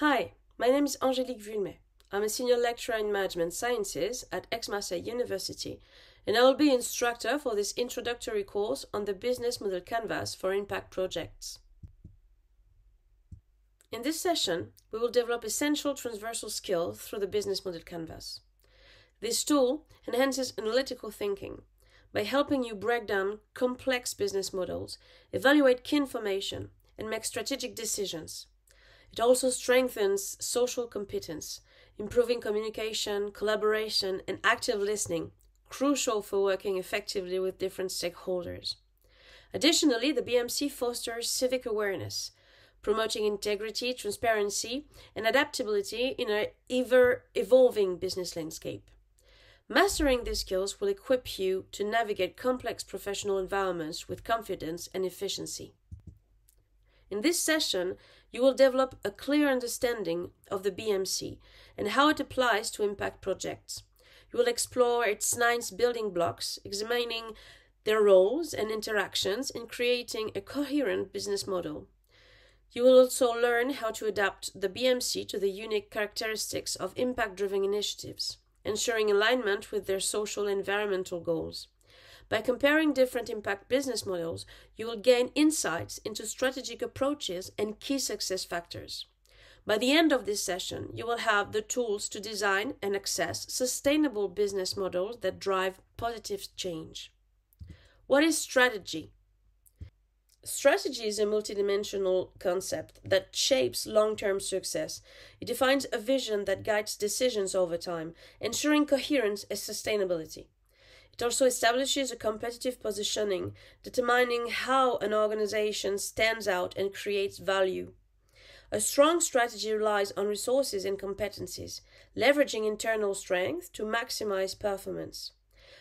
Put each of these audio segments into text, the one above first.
Hi, my name is Angélique Vulmet. I'm a senior lecturer in management sciences at Aix-Marseille University, and I will be instructor for this introductory course on the business model canvas for impact projects. In this session, we will develop essential transversal skills through the business model canvas. This tool enhances analytical thinking by helping you break down complex business models, evaluate key information, and make strategic decisions. It also strengthens social competence, improving communication, collaboration, and active listening, crucial for working effectively with different stakeholders. Additionally, the BMC fosters civic awareness, promoting integrity, transparency, and adaptability in an ever-evolving business landscape. Mastering these skills will equip you to navigate complex professional environments with confidence and efficiency. In this session, you will develop a clear understanding of the BMC and how it applies to impact projects. You will explore its 9 building blocks, examining their roles and interactions in creating a coherent business model. You will also learn how to adapt the BMC to the unique characteristics of impact-driven initiatives, ensuring alignment with their social and environmental goals. By comparing different impact business models, you will gain insights into strategic approaches and key success factors. By the end of this session, you will have the tools to design and access sustainable business models that drive positive change. What is strategy? Strategy is a multidimensional concept that shapes long-term success. It defines a vision that guides decisions over time, ensuring coherence and sustainability. It also establishes a competitive positioning, determining how an organization stands out and creates value. A strong strategy relies on resources and competencies, leveraging internal strength to maximize performance.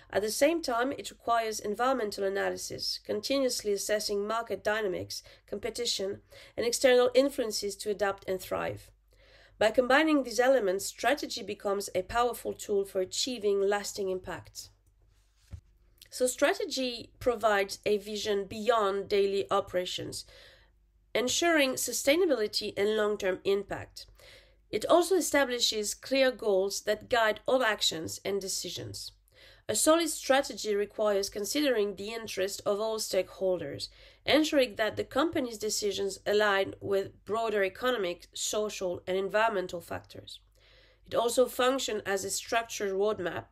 At the same time, it requires environmental analysis, continuously assessing market dynamics, competition, and external influences to adapt and thrive. By combining these elements, strategy becomes a powerful tool for achieving lasting impact. So strategy provides a vision beyond daily operations, ensuring sustainability and long-term impact. It also establishes clear goals that guide all actions and decisions. A solid strategy requires considering the interest of all stakeholders, ensuring that the company's decisions align with broader economic, social, and environmental factors. It also functions as a structured roadmap,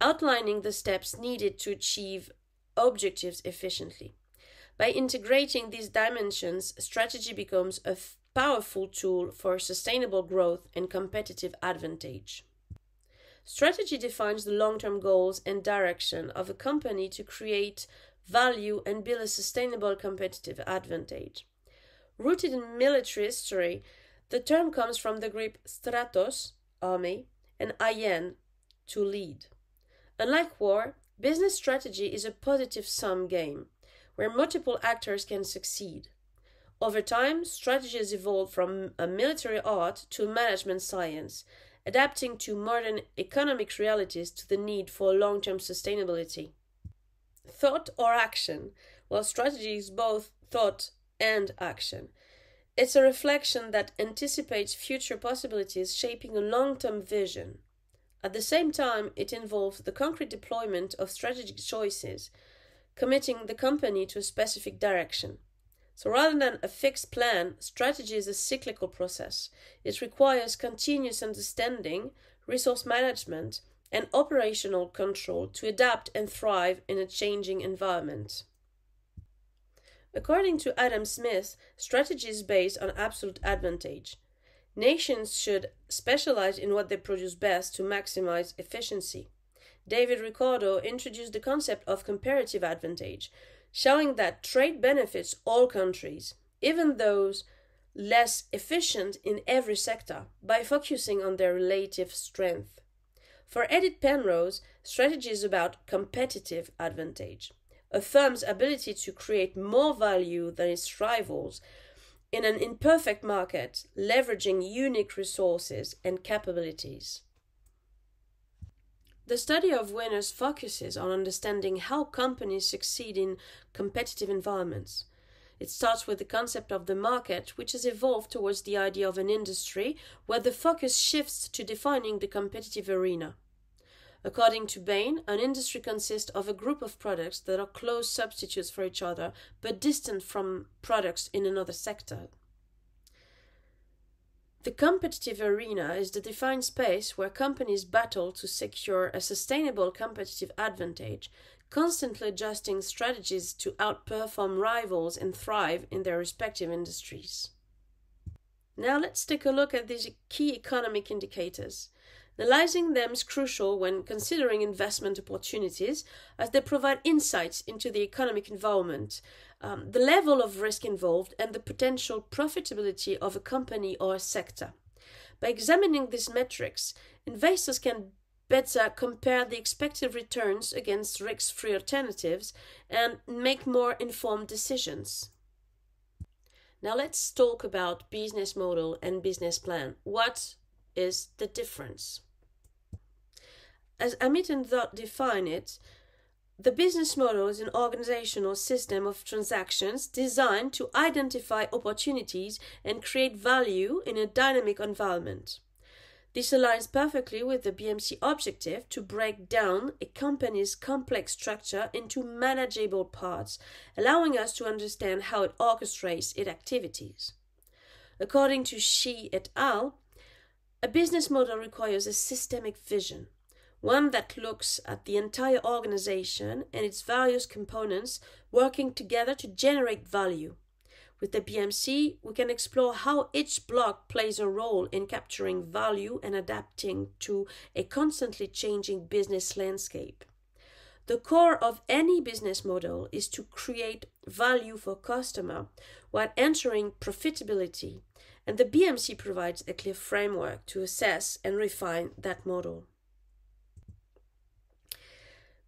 outlining the steps needed to achieve objectives efficiently. By integrating these dimensions, strategy becomes a powerful tool for sustainable growth and competitive advantage. Strategy defines the long-term goals and direction of a company to create value and build a sustainable competitive advantage. Rooted in military history, the term comes from the Greek stratos, army, and aien, to lead. Unlike war, business strategy is a positive-sum game, where multiple actors can succeed. Over time, strategy has evolved from a military art to a management science, adapting to modern economic realities to the need for long-term sustainability. Thought or action? Well, strategy is both thought and action. It's a reflection that anticipates future possibilities, shaping a long-term vision. At the same time, it involves the concrete deployment of strategic choices, committing the company to a specific direction. So rather than a fixed plan, strategy is a cyclical process. It requires continuous understanding, resource management, and operational control to adapt and thrive in a changing environment. According to Adam Smith, strategy is based on absolute advantage. Nations should specialize in what they produce best to maximize efficiency. David Ricardo introduced the concept of comparative advantage, showing that trade benefits all countries, even those less efficient in every sector, by focusing on their relative strength. For Edith Penrose, strategy is about competitive advantage, a firm's ability to create more value than its rivals in an imperfect market, leveraging unique resources and capabilities. The study of winners focuses on understanding how companies succeed in competitive environments. It starts with the concept of the market, which has evolved towards the idea of an industry, where the focus shifts to defining the competitive arena. According to Bain, an industry consists of a group of products that are close substitutes for each other, but distant from products in another sector. The competitive arena is the defined space where companies battle to secure a sustainable competitive advantage, constantly adjusting strategies to outperform rivals and thrive in their respective industries. Now let's take a look at these key economic indicators. Analyzing them is crucial when considering investment opportunities, as they provide insights into the economic environment, the level of risk involved, and the potential profitability of a company or a sector. By examining these metrics, investors can better compare the expected returns against risk-free alternatives and make more informed decisions. Now let's talk about business model and business plan. What is the difference? As Amit and Dot define it, the business model is an organizational system of transactions designed to identify opportunities and create value in a dynamic environment. This aligns perfectly with the BMC objective to break down a company's complex structure into manageable parts, allowing us to understand how it orchestrates its activities. According to Shi et al., a business model requires a systemic vision, one that looks at the entire organization and its various components working together to generate value. With the BMC, we can explore how each block plays a role in capturing value and adapting to a constantly changing business landscape. The core of any business model is to create value for customer while ensuring profitability, and the BMC provides a clear framework to assess and refine that model.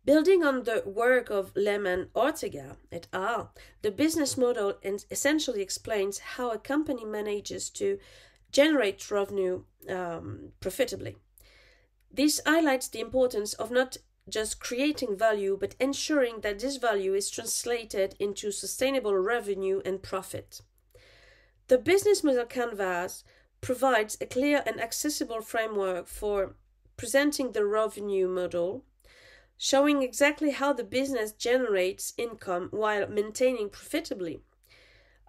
Building on the work of Lehman-Ortega et al., the business model essentially explains how a company manages to generate revenue profitably. This highlights the importance of not just creating value, but ensuring that this value is translated into sustainable revenue and profit. The business model canvas provides a clear and accessible framework for presenting the revenue model, showing exactly how the business generates income while maintaining profitably.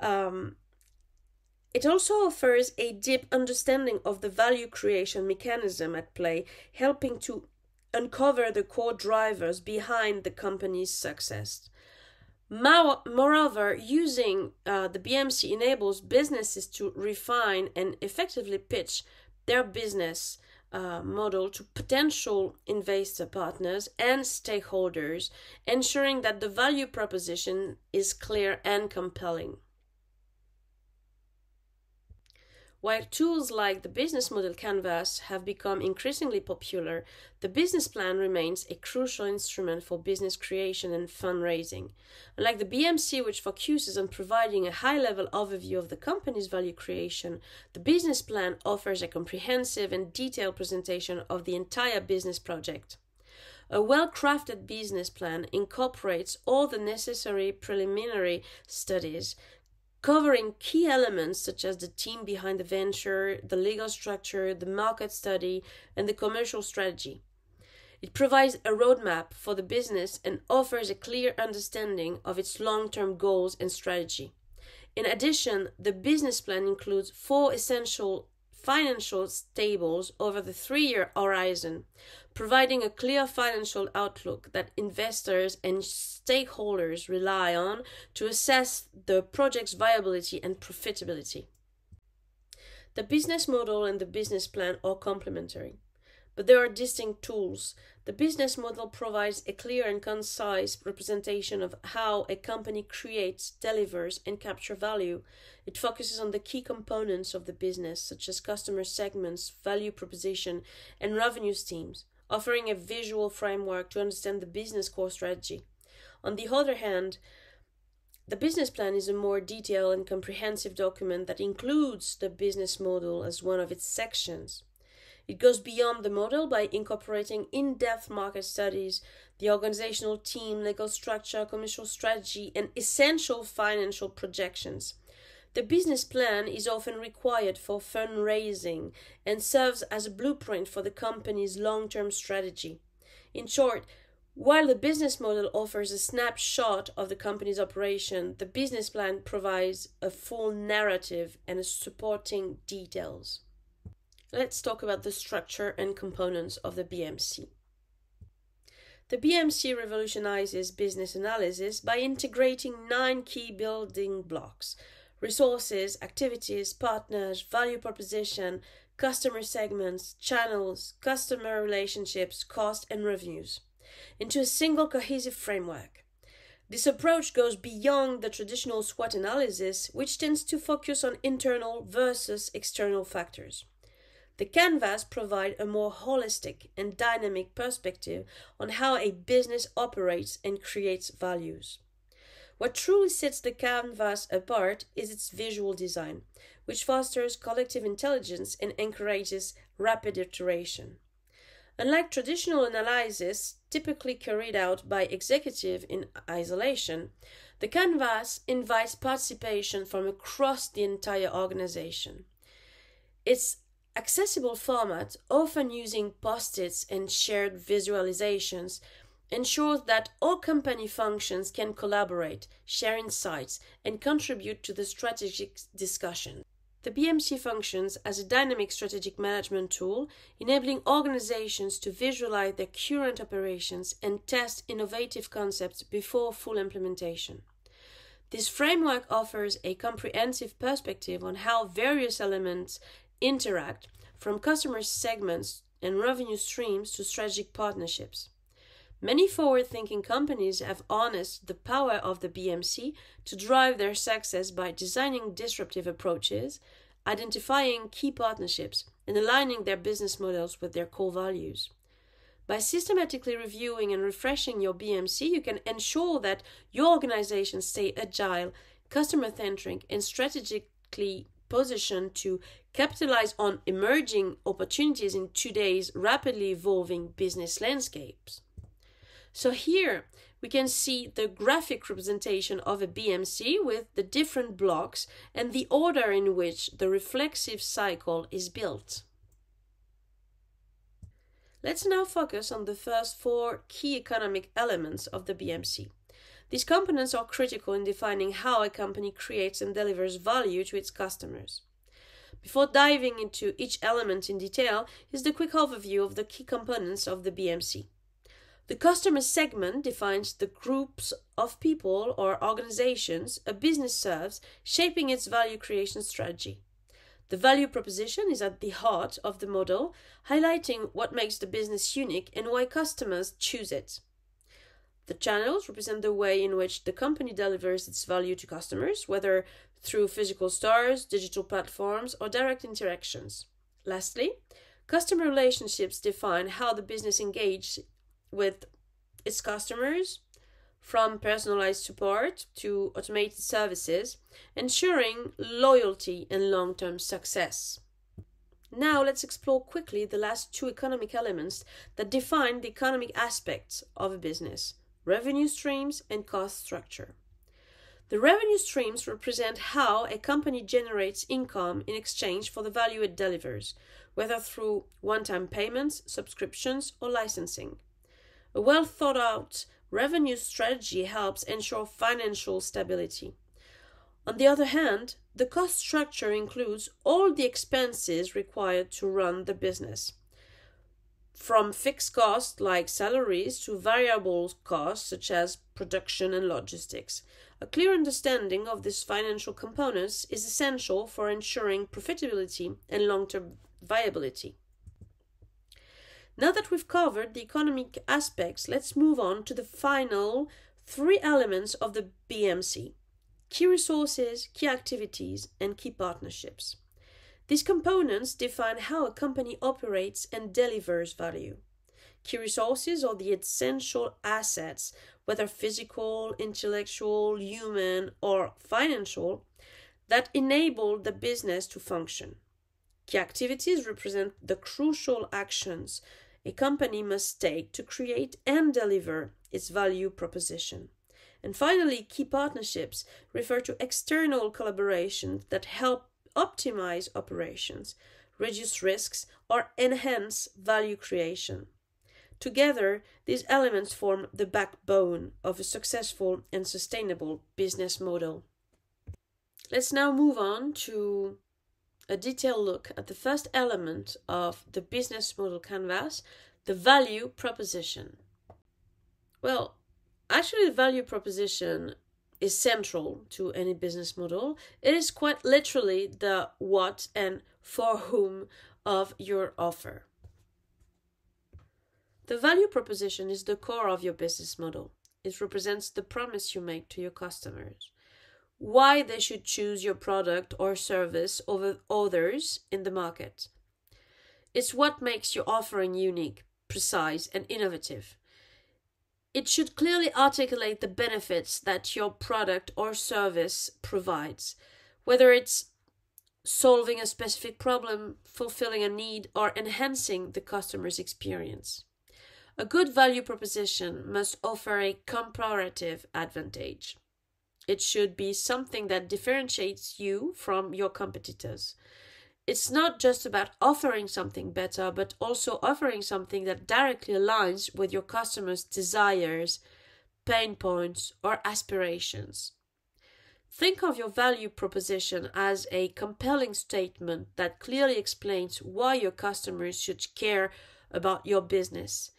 It also offers a deep understanding of the value creation mechanism at play, helping to uncover the core drivers behind the company's success. Moreover, using the BMC enables businesses to refine and effectively pitch their business model to potential investor partners and stakeholders, ensuring that the value proposition is clear and compelling. While tools like the business model canvas have become increasingly popular, the business plan remains a crucial instrument for business creation and fundraising. Unlike the BMC, which focuses on providing a high-level overview of the company's value creation, the business plan offers a comprehensive and detailed presentation of the entire business project. A well-crafted business plan incorporates all the necessary preliminary studies, covering key elements such as the team behind the venture, the legal structure, the market study, and the commercial strategy. It provides a roadmap for the business and offers a clear understanding of its long-term goals and strategy. In addition, the business plan includes 4 essential financial tables over the 3-year horizon, providing a clear financial outlook that investors and stakeholders rely on to assess the project's viability and profitability. The business model and the business plan are complementary, but there are distinct tools. The business model provides a clear and concise representation of how a company creates, delivers, and captures value. It focuses on the key components of the business, such as customer segments, value proposition, and revenue streams, offering a visual framework to understand the business core strategy. On the other hand, the business plan is a more detailed and comprehensive document that includes the business model as one of its sections. It goes beyond the model by incorporating in-depth market studies, the organizational team, legal structure, commercial strategy, and essential financial projections. The business plan is often required for fundraising and serves as a blueprint for the company's long-term strategy. In short, while the business model offers a snapshot of the company's operation, the business plan provides a full narrative and supporting details. Let's talk about the structure and components of the BMC. The BMC revolutionizes business analysis by integrating 9 key building blocks: resources, activities, partners, value proposition, customer segments, channels, customer relationships, cost, and revenues, into a single cohesive framework. This approach goes beyond the traditional SWOT analysis, which tends to focus on internal versus external factors. The canvas provides a more holistic and dynamic perspective on how a business operates and creates values. What truly sets the canvas apart is its visual design, which fosters collective intelligence and encourages rapid iteration. Unlike traditional analysis, typically carried out by executives in isolation, the canvas invites participation from across the entire organization. Its accessible format, often using post-its and shared visualizations, ensures that all company functions can collaborate, share insights, and contribute to the strategic discussion. The BMC functions as a dynamic strategic management tool, enabling organizations to visualize their current operations and test innovative concepts before full implementation. This framework offers a comprehensive perspective on how various elements interact, from customer segments and revenue streams to strategic partnerships. Many forward-thinking companies have harnessed the power of the BMC to drive their success by designing disruptive approaches, identifying key partnerships, and aligning their business models with their core values. By systematically reviewing and refreshing your BMC, you can ensure that your organization stays agile, customer-centric, and strategically positioned to capitalize on emerging opportunities in today's rapidly evolving business landscapes. So here we can see the graphic representation of a BMC with the different blocks and the order in which the reflexive cycle is built. Let's now focus on the first 4 key economic elements of the BMC. These components are critical in defining how a company creates and delivers value to its customers. Before diving into each element in detail, is the quick overview of the key components of the BMC. The customer segment defines the groups of people or organizations a business serves, shaping its value creation strategy. The value proposition is at the heart of the model, highlighting what makes the business unique and why customers choose it. The channels represent the way in which the company delivers its value to customers, whether through physical stores, digital platforms, or direct interactions. Lastly, customer relationships define how the business engages with its customers, from personalized support to automated services, ensuring loyalty and long-term success. Now let's explore quickly the last 2 economic elements that define the economic aspects of a business: revenue streams and cost structure. The revenue streams represent how a company generates income in exchange for the value it delivers, whether through one-time payments, subscriptions, or licensing. A well-thought-out revenue strategy helps ensure financial stability. On the other hand, the cost structure includes all the expenses required to run the business, from fixed costs like salaries to variable costs such as production and logistics. A clear understanding of these financial components is essential for ensuring profitability and long-term viability. Now that we've covered the economic aspects, let's move on to the final 3 elements of the BMC: key resources, key activities, and key partnerships. These components define how a company operates and delivers value. Key resources are the essential assets, whether physical, intellectual, human, or financial, that enable the business to function. Key activities represent the crucial actions a company must take to create and deliver its value proposition. And finally, key partnerships refer to external collaborations that help optimize operations, reduce risks, or enhance value creation. Together, these elements form the backbone of a successful and sustainable business model. Let's now move on to a detailed look at the first element of the business model canvas, the value proposition. Well, actually, the value proposition is central to any business model. It is quite literally the what and for whom of your offer. The value proposition is the core of your business model. It represents the promise you make to your customers, why they should choose your product or service over others in the market. It's what makes your offering unique, precise, and innovative. It should clearly articulate the benefits that your product or service provides, whether it's solving a specific problem, fulfilling a need, or enhancing the customer's experience. A good value proposition must offer a comparative advantage. It should be something that differentiates you from your competitors. It's not just about offering something better, but also offering something that directly aligns with your customers' desires, pain points, or aspirations. Think of your value proposition as a compelling statement that clearly explains why your customers should care about your business.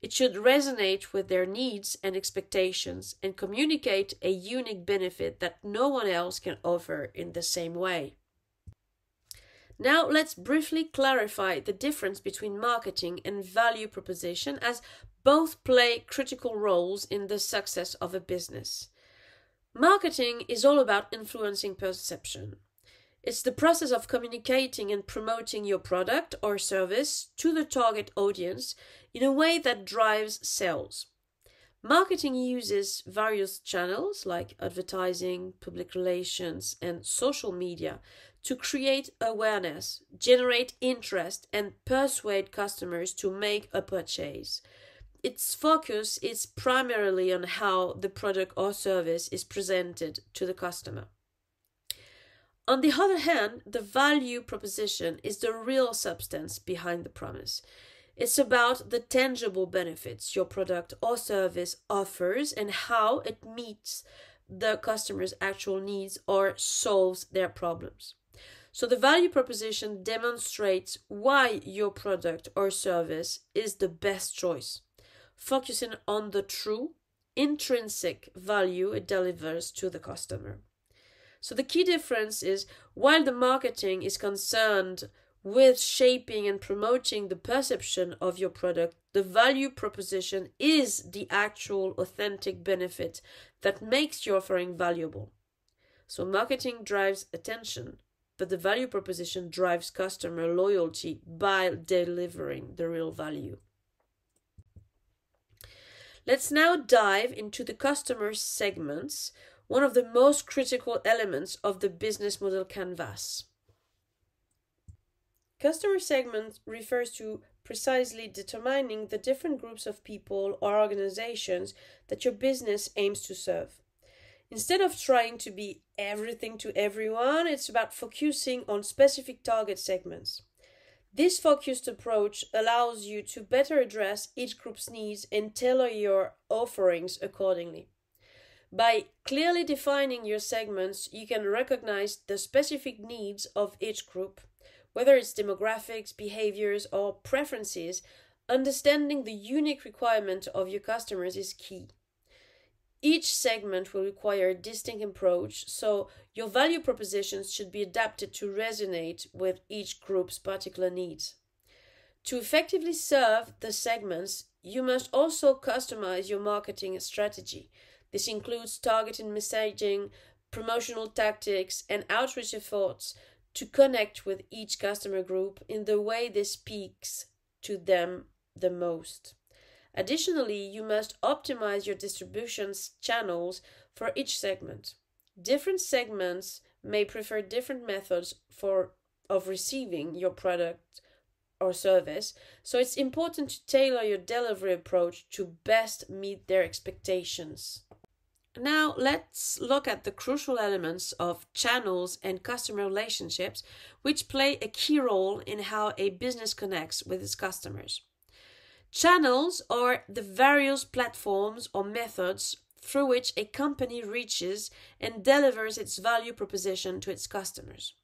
It should resonate with their needs and expectations and communicate a unique benefit that no one else can offer in the same way. Now let's briefly clarify the difference between marketing and value proposition, as both play critical roles in the success of a business. Marketing is all about influencing perception. It's the process of communicating and promoting your product or service to the target audience in a way that drives sales. Marketing uses various channels like advertising, public relations, and social media to create awareness, generate interest, and persuade customers to make a purchase. Its focus is primarily on how the product or service is presented to the customer. On the other hand, the value proposition is the real substance behind the promise. It's about the tangible benefits your product or service offers and how it meets the customer's actual needs or solves their problems. So the value proposition demonstrates why your product or service is the best choice, focusing on the true, intrinsic value it delivers to the customer. So the key difference is, while the marketing is concerned with shaping and promoting the perception of your product, the value proposition is the actual authentic benefit that makes your offering valuable. So marketing drives attention, but the value proposition drives customer loyalty by delivering the real value. Let's now dive into the customer segments, one of the most critical elements of the business model canvas. Customer segment refers to precisely determining the different groups of people or organizations that your business aims to serve. Instead of trying to be everything to everyone, it's about focusing on specific target segments. This focused approach allows you to better address each group's needs and tailor your offerings accordingly. By clearly defining your segments, you can recognize the specific needs of each group, whether it's demographics, behaviors, or preferences. Understanding the unique requirement of your customers is key. Each segment will require a distinct approach, so your value propositions should be adapted to resonate with each group's particular needs. To effectively serve the segments, you must also customize your marketing strategy. This includes targeted messaging, promotional tactics, and outreach efforts to connect with each customer group in the way that speaks to them the most. Additionally, you must optimize your distribution channels for each segment. Different segments may prefer different methods of receiving your product or service, so it's important to tailor your delivery approach to best meet their expectations. Now let's look at the crucial elements of channels and customer relationships, which play a key role in how a business connects with its customers. Channels are the various platforms or methods through which a company reaches and delivers its value proposition to its customers.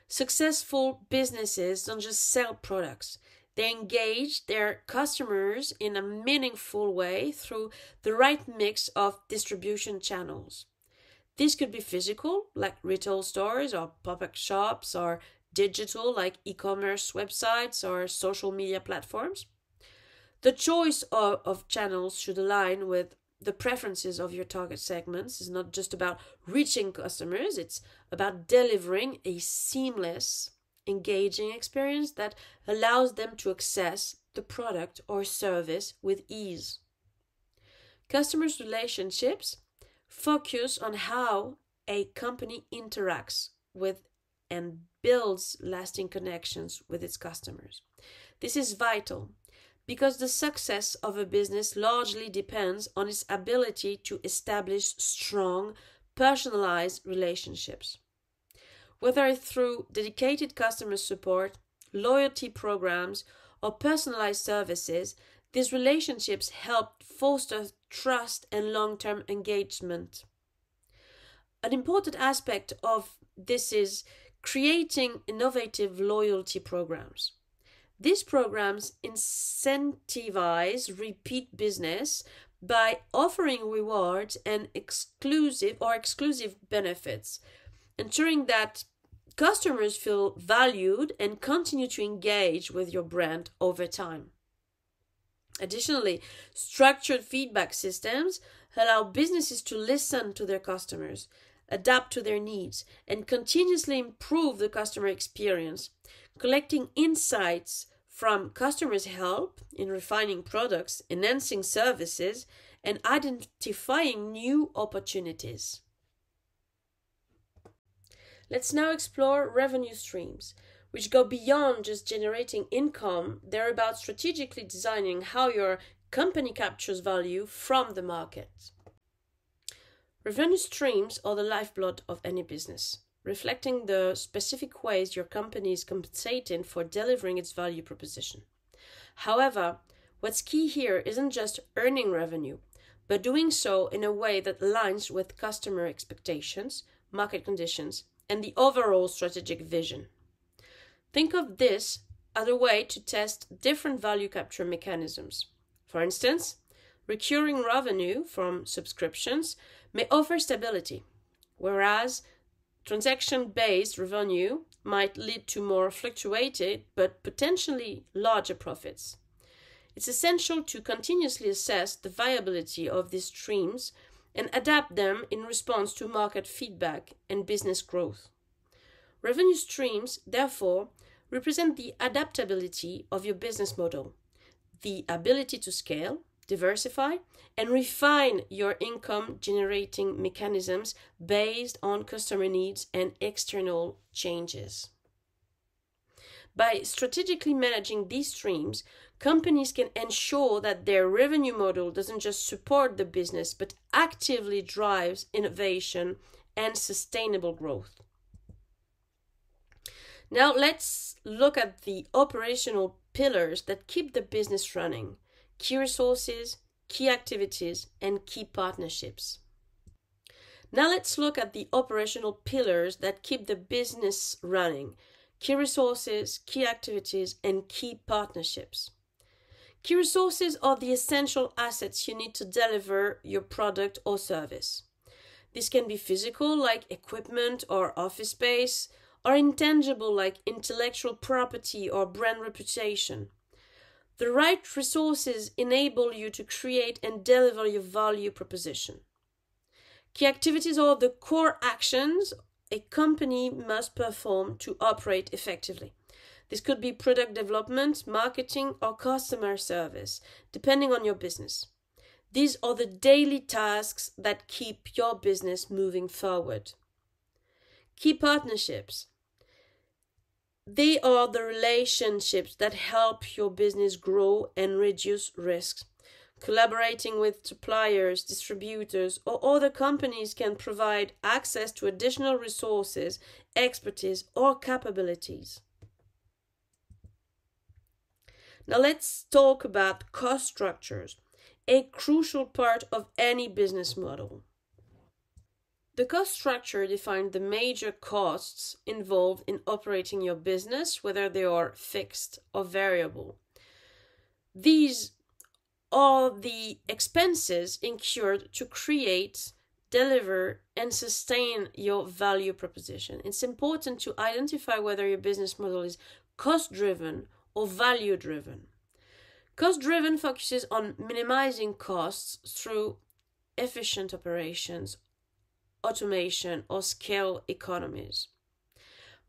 Successful businesses don't just sell products. They engage their customers in a meaningful way through the right mix of distribution channels. This could be physical, like retail stores or pop-up shops, or digital, like e-commerce websites or social media platforms. The choice of channels should align with the preferences of your target segments. It's not just about reaching customers, it's about delivering a seamless, engaging experience that allows them to access the product or service with ease. Customers' relationships focus on how a company interacts with and builds lasting connections with its customers. This is vital because the success of a business largely depends on its ability to establish strong, personalized relationships. Whether through dedicated customer support, loyalty programs, or personalized services, these relationships help foster trust and long-term engagement. An important aspect of this is creating innovative loyalty programs. These programs incentivize repeat business by offering rewards and exclusive benefits, ensuring that customers feel valued and continue to engage with your brand over time. Additionally, structured feedback systems allow businesses to listen to their customers, adapt to their needs, and continuously improve the customer experience. Collecting insights from customers help in refining products, enhancing services, and identifying new opportunities. Let's now explore revenue streams, which go beyond just generating income. They're about strategically designing how your company captures value from the market. Revenue streams are the lifeblood of any business, reflecting the specific ways your company is compensating for delivering its value proposition. However, what's key here isn't just earning revenue, but doing so in a way that aligns with customer expectations, market conditions, and the overall strategic vision. Think of this as a way to test different value capture mechanisms. For instance, recurring revenue from subscriptions may offer stability, whereas transaction-based revenue might lead to more fluctuated but potentially larger profits. It's essential to continuously assess the viability of these streams and adapt them in response to market feedback and business growth. Revenue streams, therefore, represent the adaptability of your business model, the ability to scale, diversify, and refine your income-generating mechanisms based on customer needs and external changes. By strategically managing these streams, companies can ensure that their revenue model doesn't just support the business, but actively drives innovation and sustainable growth. Now let's look at the operational pillars that keep the business running: key resources, key activities, and key partnerships. Now let's look at the operational pillars that keep the business running: key resources, key activities, and key partnerships. Key resources are the essential assets you need to deliver your product or service. This can be physical, like equipment or office space, or intangible, like intellectual property or brand reputation. The right resources enable you to create and deliver your value proposition. Key activities are the core actions a company must perform to operate effectively. This could be product development, marketing, or customer service, depending on your business. These are the daily tasks that keep your business moving forward. Key partnerships. They are the relationships that help your business grow and reduce risks. Collaborating with suppliers, distributors, or other companies can provide access to additional resources, expertise, or capabilities. Now let's talk about cost structures, a crucial part of any business model. The cost structure defines the major costs involved in operating your business, whether they are fixed or variable. These are the expenses incurred to create, deliver, and sustain your value proposition. It's important to identify whether your business model is cost-driven or value-driven. Cost-driven focuses on minimizing costs through efficient operations, automation, or scale economies.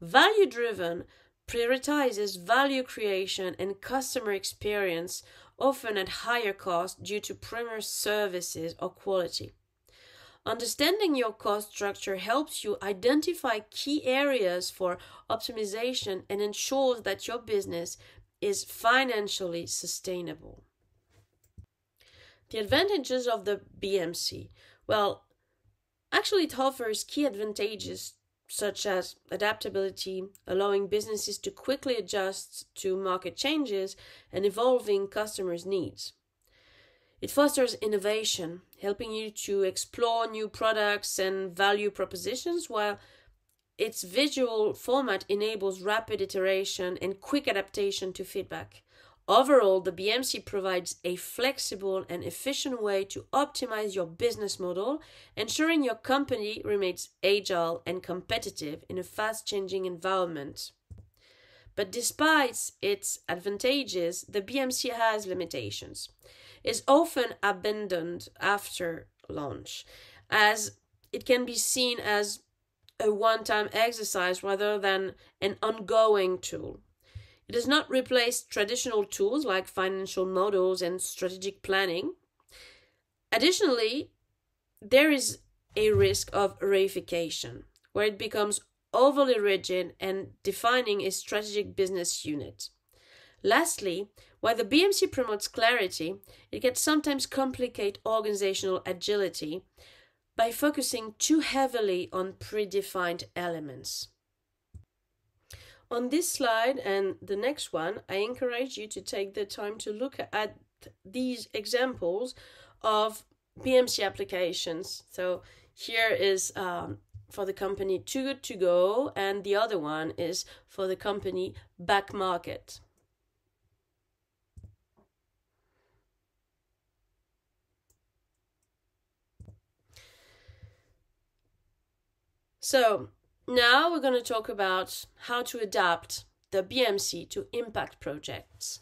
Value-driven prioritizes value creation and customer experience, often at higher cost due to premier services or quality. Understanding your cost structure helps you identify key areas for optimization and ensures that your business is financially sustainable. The advantages of the BMC. Well, actually, it offers key advantages such as adaptability, allowing businesses to quickly adjust to market changes and evolving customers' needs. It fosters innovation, helping you to explore new products and value propositions, while its visual format enables rapid iteration and quick adaptation to feedback. Overall, the BMC provides a flexible and efficient way to optimize your business model, ensuring your company remains agile and competitive in a fast-changing environment. But despite its advantages, the BMC has limitations. It's often abandoned after launch, as it can be seen as a one-time exercise rather than an ongoing tool. It does not replace traditional tools like financial models and strategic planning. Additionally, there is a risk of reification, where it becomes overly rigid and defining a strategic business unit. Lastly, while the BMC promotes clarity, it can sometimes complicate organizational agility by focusing too heavily on predefined elements. On this slide and the next one, I encourage you to take the time to look at these examples of BMC applications. So here is for the company Too Good To Go, and the other one is for the company Back Market. So now we're going to talk about how to adapt the BMC to impact projects.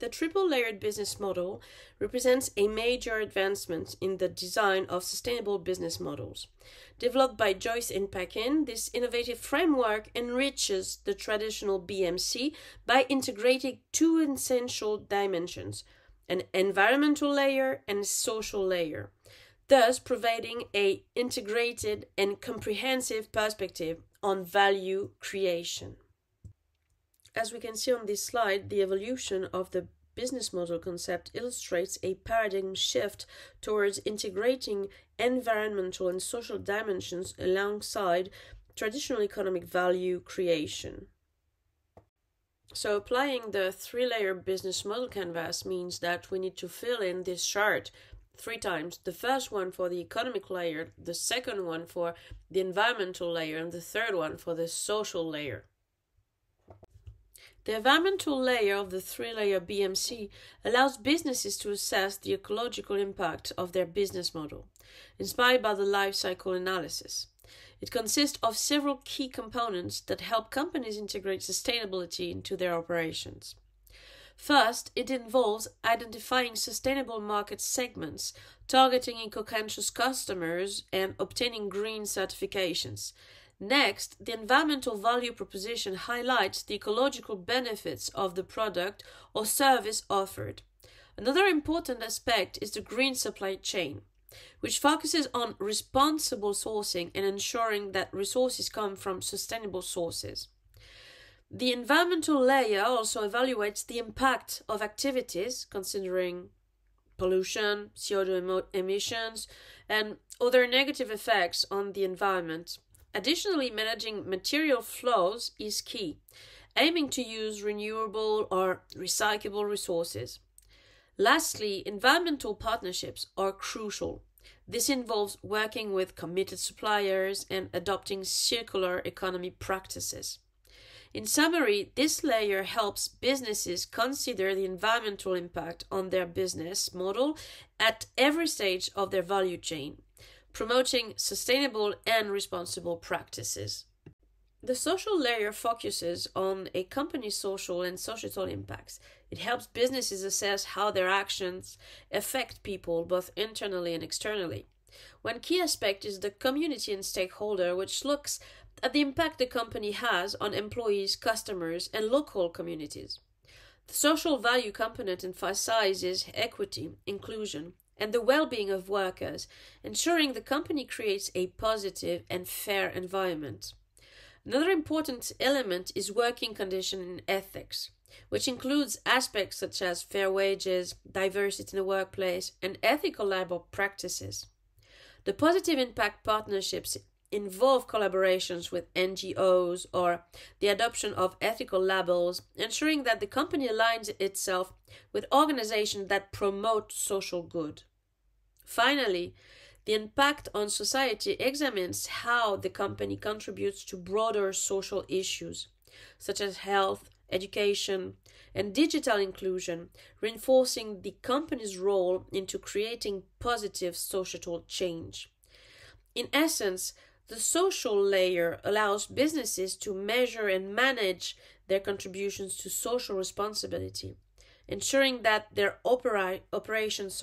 The triple-layered business model represents a major advancement in the design of sustainable business models. Developed by Joyce and Paquin, this innovative framework enriches the traditional BMC by integrating two essential dimensions, an environmental layer and a social layer, thus providing an integrated and comprehensive perspective on value creation. As we can see on this slide, the evolution of the business model concept illustrates a paradigm shift towards integrating environmental and social dimensions alongside traditional economic value creation. So applying the three-layer business model canvas means that we need to fill in this chart 3 times. The first one for the economic layer, the second one for the environmental layer, and the third one for the social layer. The environmental layer of the 3-layer BMC allows businesses to assess the ecological impact of their business model, inspired by the life cycle analysis. It consists of several key components that help companies integrate sustainability into their operations. First, it involves identifying sustainable market segments, targeting eco-conscious customers, and obtaining green certifications. Next, the environmental value proposition highlights the ecological benefits of the product or service offered. Another important aspect is the green supply chain, which focuses on responsible sourcing and ensuring that resources come from sustainable sources. The environmental layer also evaluates the impact of activities, considering pollution, CO2 emissions, and other negative effects on the environment. Additionally, managing material flows is key, aiming to use renewable or recyclable resources. Lastly, environmental partnerships are crucial. This involves working with committed suppliers and adopting circular economy practices. In summary, this layer helps businesses consider the environmental impact on their business model at every stage of their value chain, promoting sustainable and responsible practices. The social layer focuses on a company's social and societal impacts. It helps businesses assess how their actions affect people both internally and externally. One key aspect is the community and stakeholder, which looks at the impact the company has on employees, customers, and local communities. The social value component emphasizes equity, inclusion, and the well-being of workers, ensuring the company creates a positive and fair environment. Another important element is working condition and ethics, which includes aspects such as fair wages, diversity in the workplace, and ethical labor practices. The positive impact partnerships involve collaborations with NGOs or the adoption of ethical labels, ensuring that the company aligns itself with organizations that promote social good. Finally, the impact on society examines how the company contributes to broader social issues, such as health, education, and digital inclusion, reinforcing the company's role into creating positive societal change. In essence, the social layer allows businesses to measure and manage their contributions to social responsibility, ensuring that their operations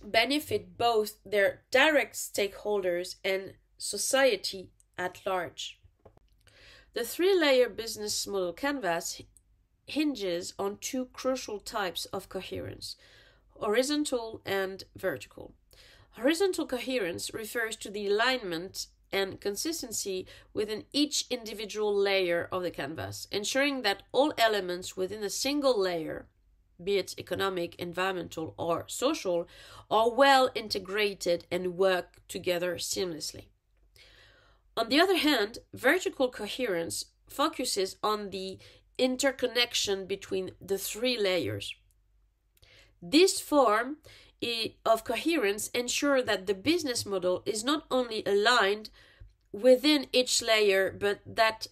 benefit both their direct stakeholders and society at large. The three-layer business model canvas hinges on two crucial types of coherence: horizontal and vertical. Horizontal coherence refers to the alignment and consistency within each individual layer of the canvas, ensuring that all elements within a single layer, be it economic, environmental, or social, are well integrated and work together seamlessly. On the other hand, vertical coherence focuses on the interconnection between the three layers. This form of coherence ensures that the business model is not only aligned within each layer, but that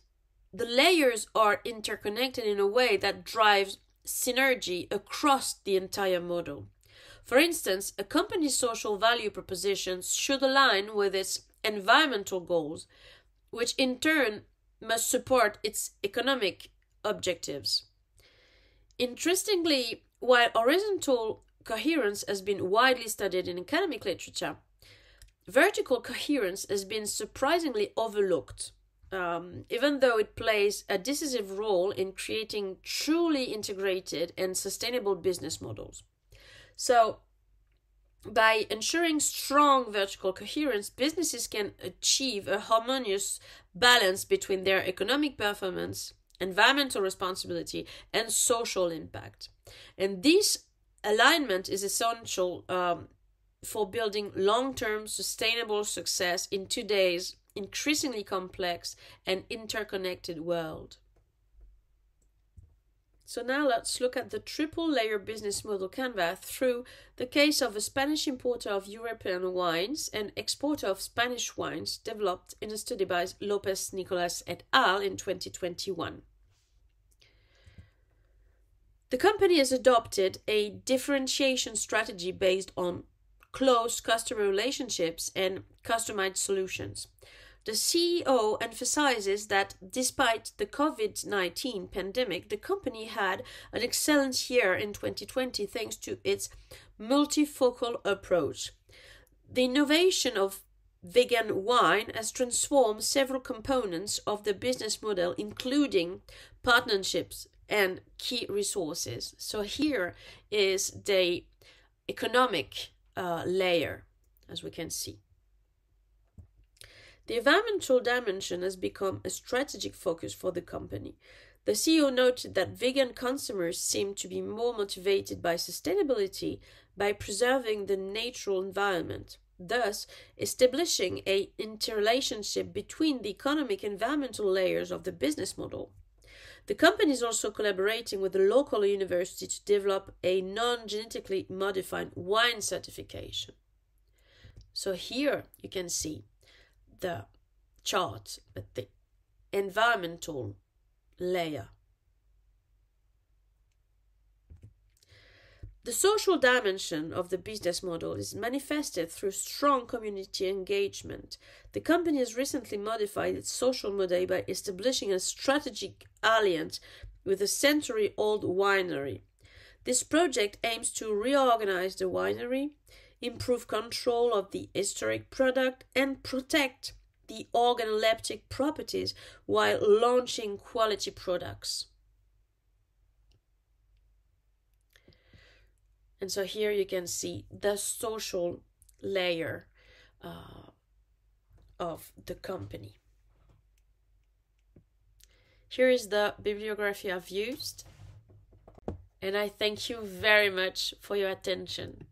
the layers are interconnected in a way that drives synergy across the entire model. For instance, a company's social value propositions should align with its environmental goals, which in turn must support its economic objectives. Interestingly, while horizontal coherence has been widely studied in academic literature, vertical coherence has been surprisingly overlooked, even though it plays a decisive role in creating truly integrated and sustainable business models. So, by ensuring strong vertical coherence, businesses can achieve a harmonious balance between their economic performance, environmental responsibility, and social impact. And this alignment is essential for building long-term sustainable success in today's increasingly complex and interconnected world. So now let's look at the triple-layer business model canvas through the case of a Spanish importer of European wines and exporter of Spanish wines developed in a study by Lopez Nicolas et al. In 2021. The company has adopted a differentiation strategy based on close customer relationships and customized solutions. The CEO emphasizes that despite the COVID-19 pandemic, the company had an excellent year in 2020 thanks to its multifocal approach. The innovation of vegan wine has transformed several components of the business model, including partnerships and key resources. So here is the economic layer, as we can see. The environmental dimension has become a strategic focus for the company. The CEO noted that vegan consumers seem to be more motivated by sustainability by preserving the natural environment, thus establishing an interrelationship between the economic and environmental layers of the business model. The company is also collaborating with the local university to develop a non-genetically modified wine certification. So here you can see the chart at the environmental layer. The social dimension of the business model is manifested through strong community engagement. The company has recently modified its social model by establishing a strategic alliance with a century-old winery. This project aims to reorganize the winery, improve control of the historic product, and protect the organoleptic properties while launching quality products. And so here you can see the social layer of the company. Here is the bibliography I've used, and I thank you very much for your attention.